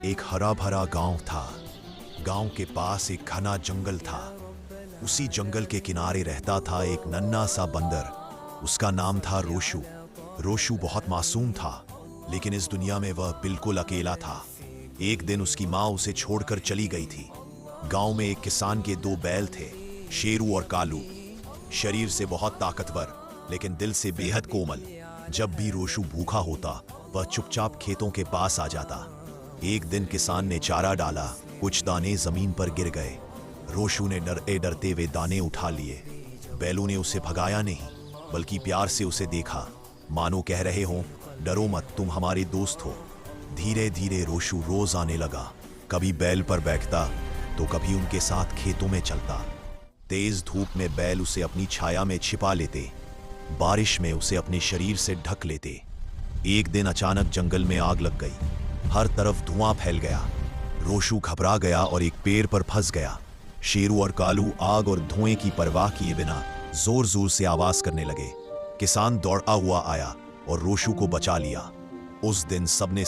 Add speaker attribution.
Speaker 1: एक हरा भरा गांव था। गांव के पास एक घना जंगल था। उसी जंगल के किनारे रहता था एक नन्हा सा बंदर। उसका नाम था रोशू। रोशू बहुत मासूम था, लेकिन इस दुनिया में वह बिल्कुल अकेला था। एक दिन उसकी माँ उसे छोड़कर चली गई थी। गांव में एक किसान के दो बैल थे, शेरू और कालू। शरीर से बहुत ताकतवर, लेकिन दिल से बेहद कोमल। जब भी रोशू भूखा होता, वह चुपचाप खेतों के पास आ जाता। एक दिन किसान ने चारा डाला, कुछ दाने जमीन पर गिर गए। रोशू ने डरते डरते वे दाने उठा लिए। बैलों ने उसे भगाया नहीं, बल्कि प्यार से उसे देखा, मानो कह रहे हों, डरो मत, तुम हमारे दोस्त हो। धीरे धीरे रोशू रोज आने लगा। कभी बैल पर बैठता तो कभी उनके साथ खेतों में चलता। तेज धूप में बैल उसे अपनी छाया में छिपा लेते, बारिश में उसे अपने शरीर से ढक लेते। एक दिन अचानक जंगल में आग लग गई। हर तरफ धुआं फैल गया। रोशू घबरा गया और एक पेड़ पर फंस गया। शेरू और कालू आग और धुएं की परवाह किए बिना जोर जोर से आवाज करने लगे। किसान दौड़ा हुआ आया और रोशू को बचा लिया। उस दिन सबने